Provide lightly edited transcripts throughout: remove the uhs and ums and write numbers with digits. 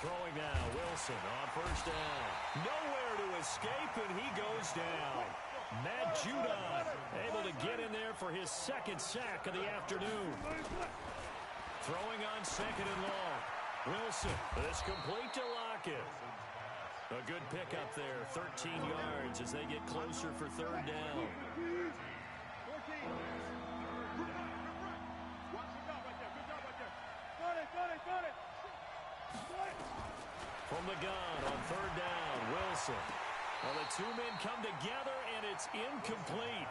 Throwing now, Wilson on first down. Nowhere to escape, and he goes down. Matt Judon able to get in there for his second sack of the afternoon. Throwing on second and long. Wilson, this complete to Lockett. A good pickup there, 13 yards as they get closer for third down. From the gun on third down, Wilson. Well, the two men come together, and it's incomplete.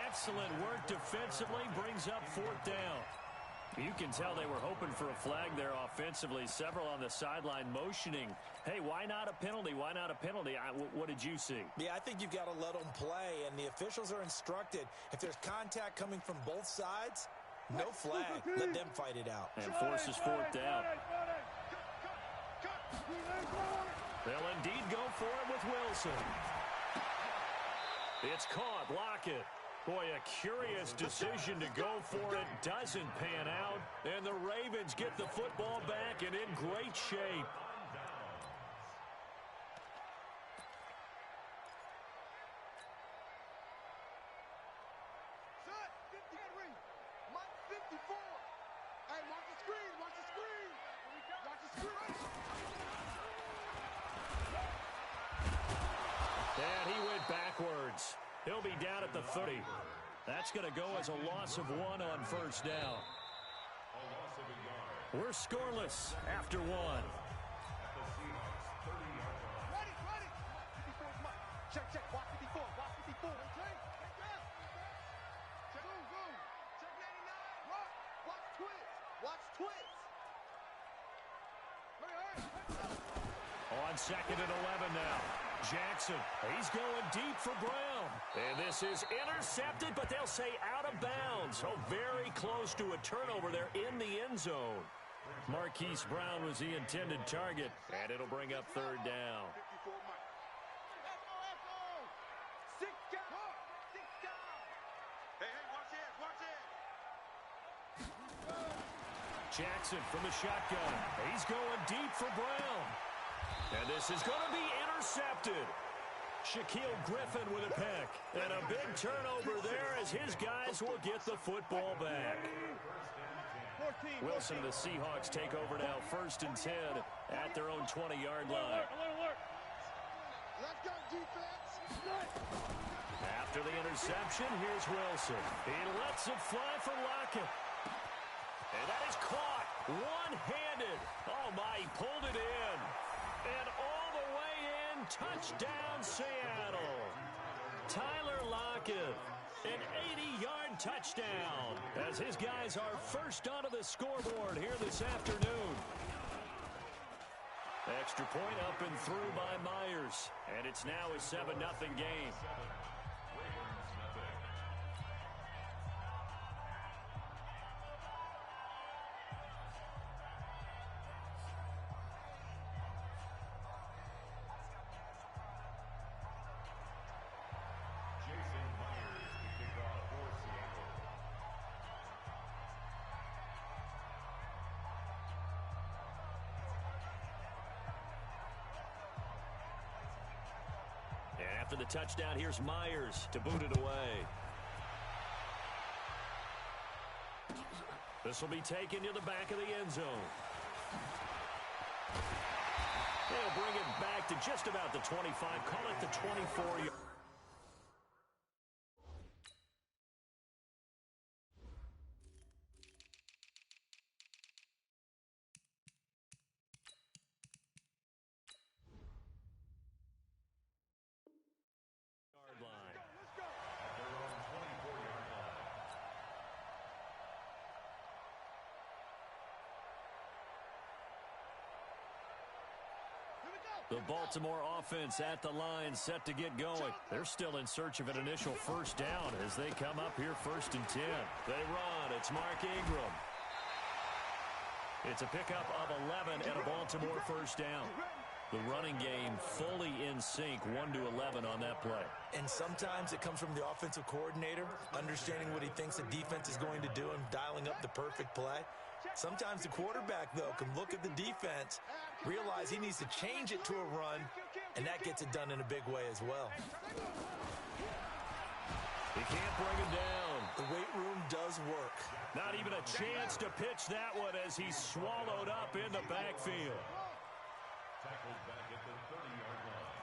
Excellent work defensively, brings up fourth down. You can tell they were hoping for a flag there offensively. Several on the sideline motioning. Hey, why not a penalty? Why not a penalty? What did you see? Yeah, I think you've got to let them play, and the officials are instructed. If there's contact coming from both sides, no flag. Let them fight it out. And forces fourth down. They'll indeed go for it with Wilson. It's caught. Lockett. Boy, a curious decision to go for it. Doesn't pan out. And the Ravens get the football back and in great shape. And he went backwards. He'll be down at the 30. That's going to go as a loss of 1 on first down. We're scoreless after 1. Check, watch 54, watch 54. Check 99. Watch twits. On second and 11 now. Jackson, he's going deep for Brown. And this is intercepted, but they'll say out of bounds. Oh, very close to a turnover there in the end zone. Marquise Brown was the intended target, and it'll bring up third down. Jackson from the shotgun. He's going deep for Brown. And this is going to be intercepted. Shaquille Griffin with a pick. And a big turnover there as his guys will get the football back. Wilson and the Seahawks take over now, 1st and 10 at their own 20-yard line. Let's go, defense. After the interception, here's Wilson. He lets it fly for Lockett. And that is caught one-handed. Oh, my, he pulled it in. And all the way in, touchdown Seattle. Tyler Lockett, an 80-yard touchdown as his guys are first onto the scoreboard here this afternoon. Extra point up and through by Myers. And it's now a 7-0 game. After the touchdown, here's Myers to boot it away. This will be taken to the back of the end zone. They'll bring it back to just about the 25. Call it the 24-yard. The Baltimore offense at the line, set to get going. They're still in search of an initial first down as they come up here 1st and 10. They run. It's Mark Ingram. It's a pickup of 11 and a Baltimore first down. The running game fully in sync, 1-11 on that play. And sometimes it comes from the offensive coordinator, understanding what he thinks the defense is going to do and dialing up the perfect play. Sometimes the quarterback, though, can look at the defense, realize he needs to change it to a run, and that gets it done in a big way as well. He can't bring him down. The weight room does work. Not even a chance to pitch that one as he's swallowed up in the backfield. Tackled back at the 30-yard line.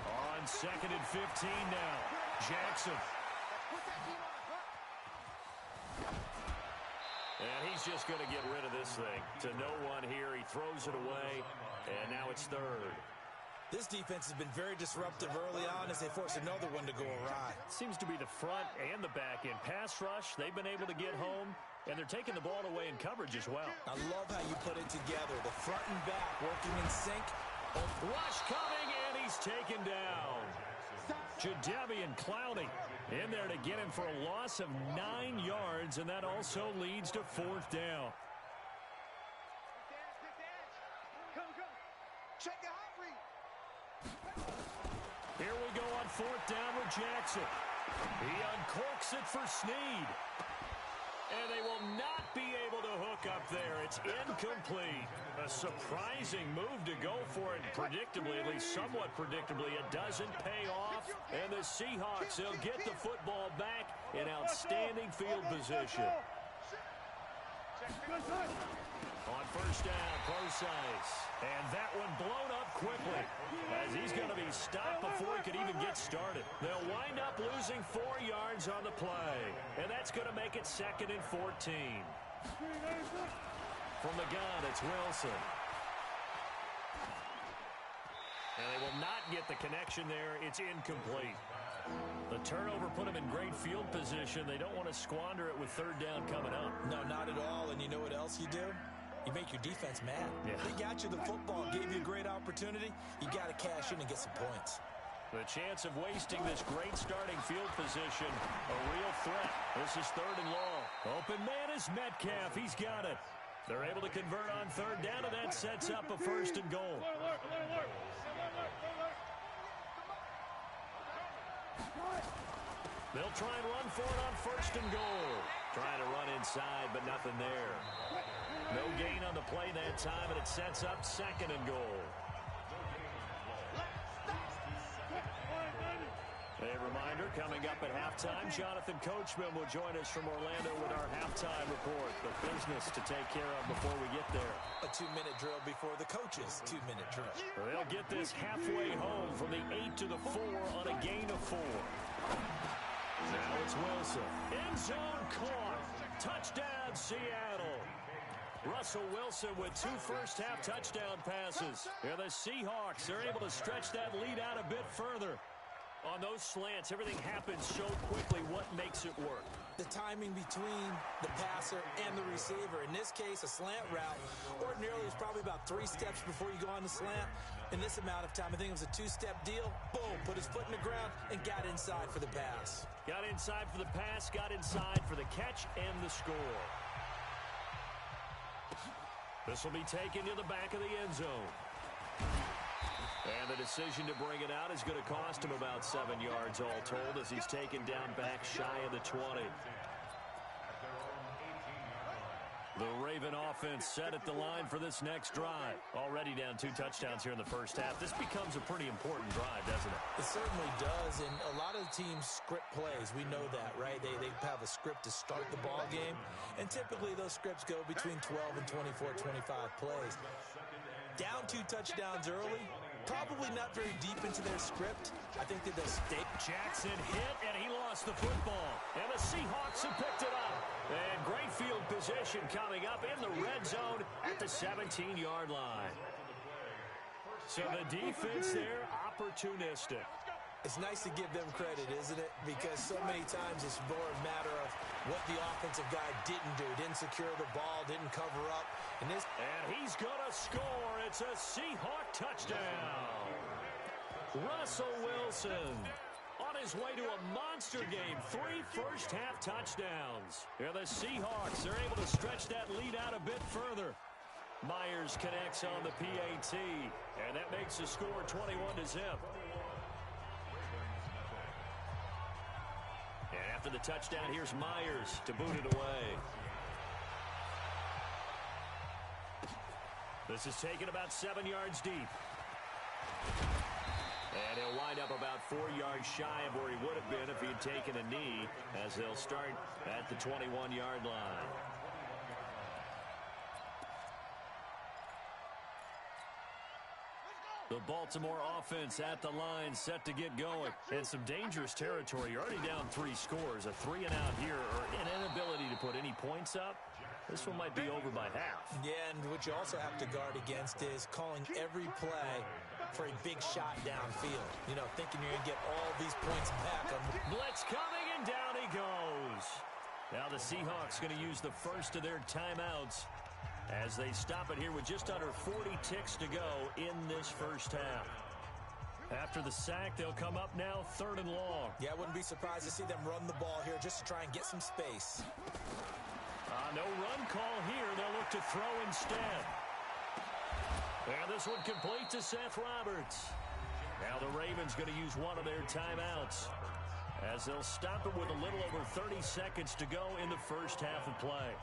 On 2nd and 15 now. Jackson. And he's just going to get rid of this thing. To no one here. He throws it away, and now it's 3rd. This defense has been very disruptive early on as they force another one to go awry. Seems to be the front and the back end. Pass rush, they've been able to get home, and they're taking the ball away in coverage as well. I love how you put it together. The front and back working in sync. Rush coming, and he's taken down. Jadeveon Clowney in there to get him for a loss of 9 yards, and that also leads to 4th down. Here we go on 4th down with Jackson. He uncorks it for Snead. And they will not be able to hook up there. It's incomplete. A surprising move to go for it predictably, at least somewhat predictably. It doesn't pay off. And the Seahawks, they'll get the football back in outstanding field position. On 1st down, Procise. And that one blown up quickly as he's going to be stopped before he could even get started. They'll wind up losing 4 yards on the play. And that's going to make it 2nd and 14. From the gun, it's Wilson. And they will not get the connection there. It's incomplete. The turnover put them in great field position. They don't want to squander it with 3rd down coming up. No, not at all. And you know what else you do? You make your defense mad. Yeah. They got you the football, gave you a great opportunity. You got to cash in and get some points. The chance of wasting this great starting field position, a real threat. This is 3rd and long. Open man is Metcalf. He's got it. They're able to convert on 3rd down, and that sets up a 1st and goal. They'll try and run for it on 1st and goal. Trying to run inside, but nothing there. No gain on the play that time, and it sets up 2nd and goal. A reminder, coming up at halftime, Jonathan Coachman will join us from Orlando with our halftime report. The business to take care of before we get there. A 2-minute drill before the coaches' 2-minute drill. They'll get this halfway home from the 8 to the 4 on a gain of 4. Now it's Wilson. End zone caught. Touchdown, Seattle. Russell Wilson with 2 first-half touchdown passes. Here the Seahawks, they're able to stretch that lead out a bit further. On those slants, everything happens so quickly. What makes it work? The timing between the passer and the receiver. In this case, a slant route. Ordinarily, it's probably about 3 steps before you go on the slant. In this amount of time, I think it was a 2-step deal. Boom, put his foot in the ground and got inside for the pass. Got inside for the pass, got inside for the catch and the score. This will be taken to the back of the end zone. And the decision to bring it out is going to cost him about 7 yards all told as he's taken down back shy of the 20. The Raven offense set at the line for this next drive. Already down 2 touchdowns here in the first half. This becomes a pretty important drive, doesn't it? It certainly does, and a lot of the teams script plays. We know that, right? They have a script to start the ball game, and typically those scripts go between 12 and 24, 25 plays. Down 2 touchdowns early, probably not very deep into their script. I think that they'll stay. Jackson hit, and he lost the football. And the Seahawks have picked it up. And great field position coming up in the red zone at the 17-yard line. So the defense there, opportunistic. It's nice to give them credit, isn't it? Because so many times it's more a matter of what the offensive guy didn't do. Didn't secure the ball, didn't cover up. And he's going to score. It's a Seahawk touchdown. Russell Wilson on his way to a monster game. 3 first-half touchdowns. Here the Seahawks are able to stretch that lead out a bit further. Myers connects on the PAT, and that makes the score 21-0. And after after the touchdown. Here's Myers to boot it away. This is taken about 7 yards deep. And he'll wind up about 4 yards shy of where he would have been if he had taken a knee, as they'll start at the 21-yard line. The Baltimore offense at the line, set to get going. And some dangerous territory. You're already down 3 scores. A 3-and-out here, or an inability to put any points up. This one might be over by half. Yeah, and what you also have to guard against is calling every play for a big shot downfield. You know, thinking you're going to get all these points back. Blitz coming, and down he goes. Now the Seahawks going to use the first of their timeouts as they stop it here with just under 40 ticks to go in this first half. After the sack, they'll come up now 3rd and long. Yeah, I wouldn't be surprised to see them run the ball here just to try and get some space. No run call here. They'll look to throw instead. And this one complete to Seth Roberts. Now the Ravens going to use one of their timeouts as they'll stop it with a little over 30 seconds to go in the first half of play.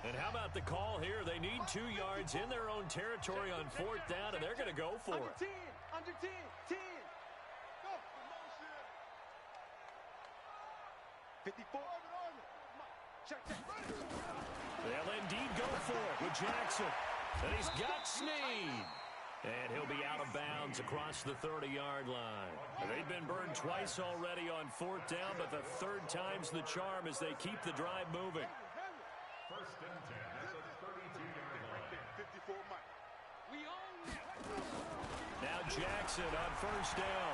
And how about the call here? They need 2 yards in their own territory on 4th down, and they're going to go for it. Under 10, 10. Go. 54. Check. They'll indeed go for it with Jackson. And he's got Snead. And he'll be out of bounds across the 30-yard line. They've been burned twice already on 4th down, but the 3rd time's the charm as they keep the drive moving. First and 10 at the 32-yard line. 54, Mike. We own it. Now Jackson on 1st down.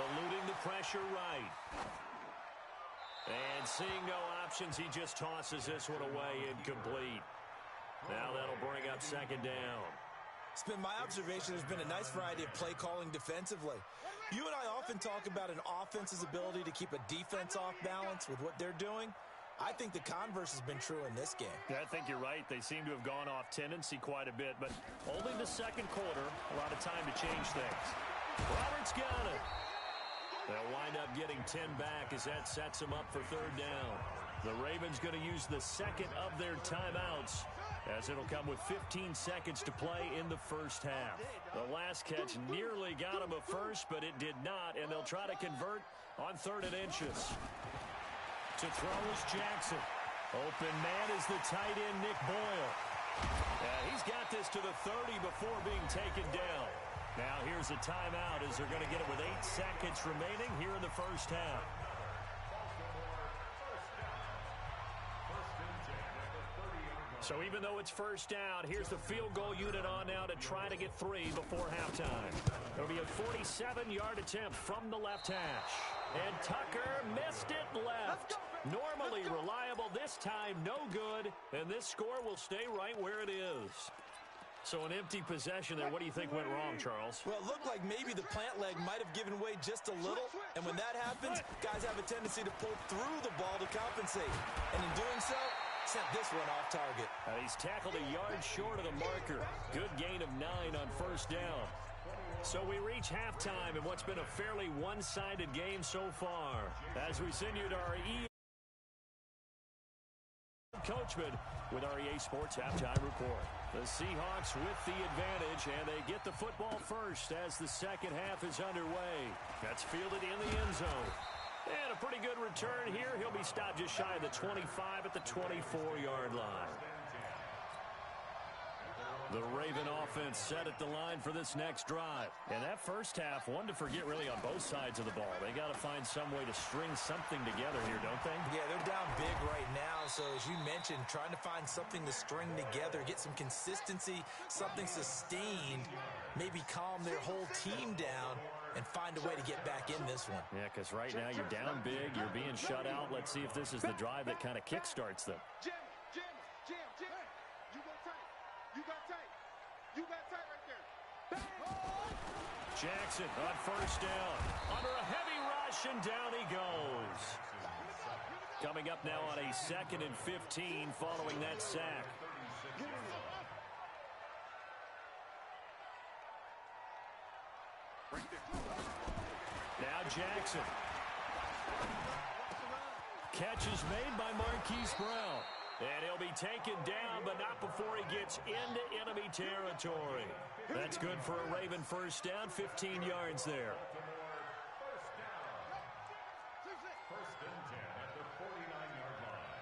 Eluding the pressure right. And seeing no options, he just tosses this one away incomplete. Now that'll bring up 2nd down. It's been my observation there's been a nice variety of play calling defensively. You and I often talk about an offense's ability to keep a defense off balance with what they're doing. I think the converse has been true in this game. Yeah, I think you're right. They seem to have gone off tendency quite a bit, but only the 2nd quarter, a lot of time to change things. Roberts got it. They'll wind up getting 10 back as that sets them up for 3rd down. The Ravens going to use the 2nd of their timeouts as it'll come with 15 seconds to play in the first half. The last catch nearly got him a first, but it did not, and they'll try to convert on 3rd and inches. To throw is Jackson. Open man is the tight end, Nick Boyle. And he's got this to the 30 before being taken down. Now here's a timeout as they're going to get it with 8 seconds remaining here in the first half. So even though it's 1st down, here's the field goal unit on now to try to get 3 before halftime. It'll be a 47-yard attempt from the left hash. And Tucker missed it left. Normally reliable, this time no good. And this score will stay right where it is. So an empty possession there. What do you think went wrong, Charles? Well, it looked like maybe the plant leg might have given way just a little. And when that happens, guys have a tendency to pull through the ball to compensate. And in doing so, sent this one off target. He's tackled a yard short of the marker. Good gain of 9 on 1st down. So we reach halftime in what's been a fairly one-sided game so far. As we send you to our Coachman with our EA Sports Halftime Report. The Seahawks with the advantage, and they get the football first as the second half is underway. That's fielded in the end zone. And a pretty good return here. He'll be stopped just shy of the 25 at the 24-yard line. The Raven offense set at the line for this next drive. And that first half, one to forget really on both sides of the ball. They got to find some way to string something together here, don't they? Yeah, they're down big right now. So as you mentioned, trying to find something to string together, get some consistency, something sustained, maybe calm their whole team down and find a way to get back in this one. Yeah, because right now you're down big, you're being shut out. Let's see if this is the drive that kind of kickstarts them. Jim. You go tight. You got tight. You got tight right there. Bang! Jackson on 1st down. Under a heavy rush, and down he goes. Coming up now on a 2nd and 15 following that sack. Now Jackson. Catch is made by Marquise Brown. And he'll be taken down, but not before he gets into enemy territory. That's good for a Raven first down, 15 yards there. First and 10 at the 49-yard line.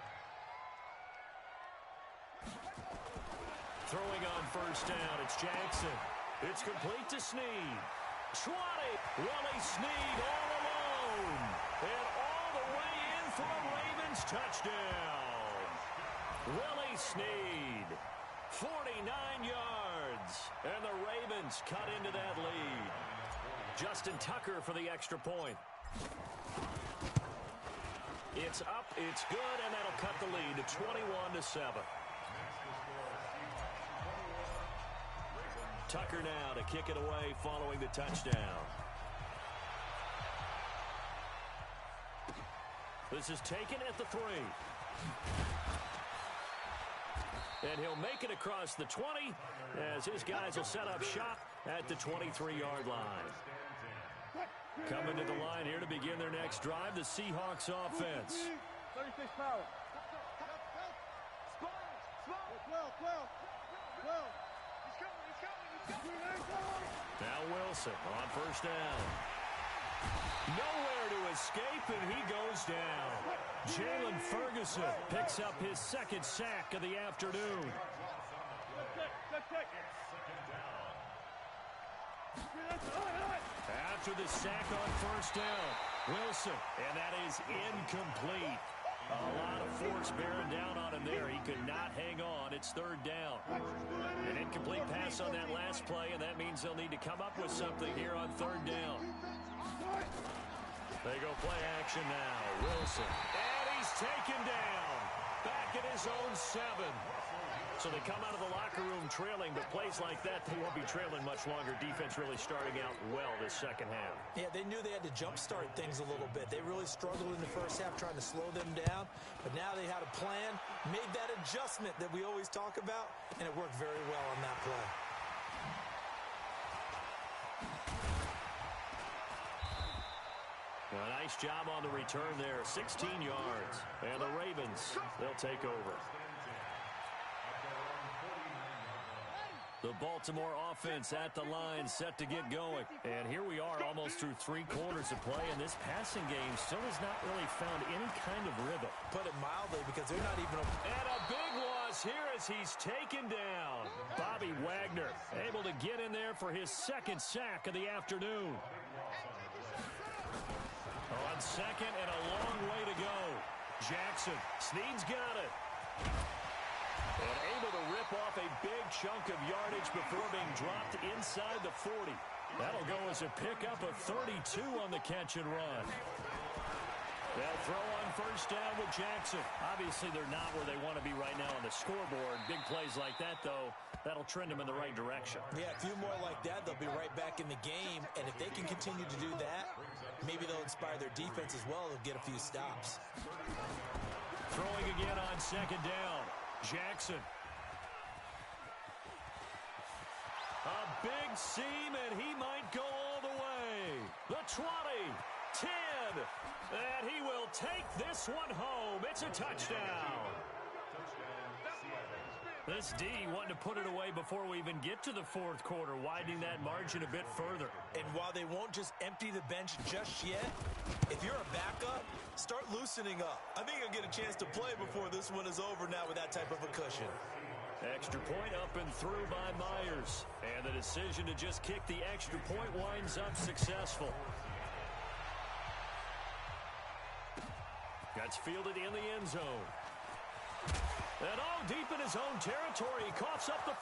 Throwing on first down, it's Jackson. It's complete to Snead. 20. Willie Snead all alone. And all the way in for a Ravens touchdown. Willie Snead. 49 yards. And the Ravens cut into that lead. Justin Tucker for the extra point. It's up, it's good, and that'll cut the lead to 21-7. Tucker now to kick it away following the touchdown. This is taken at the 3. And he'll make it across the 20 as his guys will set up shop at the 23-yard line. Coming to the line here to begin their next drive, the Seahawks offense. 36 power. 12. Now Wilson on first down. Nowhere to escape, and he goes down. Jalen Ferguson picks up his second sack of the afternoon. After the sack on first down, Wilson, and that is incomplete. A lot of force bearing down on him there. He could not hang on. It's third down. An incomplete pass on that last play, and that means they'll need to come up with something here on third down. They go play action now. Wilson. And he's taken down. Back at his own 7. So they come out of the locker room trailing, but plays like that, they won't be trailing much longer. Defense really starting out well this second half. Yeah, they knew they had to jumpstart things a little bit. They really struggled in the first half trying to slow them down, but now they had a plan, made that adjustment that we always talk about, and it worked very well on that play. A nice job on the return there, 16 yards. And the Ravens, they'll take over. The Baltimore offense at the line, set to get going. And here we are almost through 3 quarters of play, and this passing game still has not really found any kind of rhythm. Put it mildly, because they're not even... And a big loss here as he's taken down. Bobby Wagner able to get in there for his second sack of the afternoon. On second and a long way to go. Jackson, Snead's got it. And able to rip off a big chunk of yardage before being dropped inside the 40. That'll go as a pickup of 32 on the catch and run. They'll throw on first down with Jackson. Obviously, they're not where they want to be right now on the scoreboard. Big plays like that, though, that'll trend them in the right direction. Yeah, a few more like that, they'll be right back in the game. And if they can continue to do that, maybe they'll inspire their defense as well. They'll get a few stops. Throwing again on second down. Jackson. A big seam, and he might go all the way. The 20, 10, and he will take this one home. It's a touchdown. This D wanting to put it away before we even get to the fourth quarter, widening that margin a bit further. And while they won't just empty the bench just yet, if you're a backup, start loosening up. I think you'll get a chance to play before this one is over now with that type of a cushion. Extra point up and through by Myers. And the decision to just kick the extra point winds up successful. That's fielded in the end zone. And deep in his own territory, he coughs up the...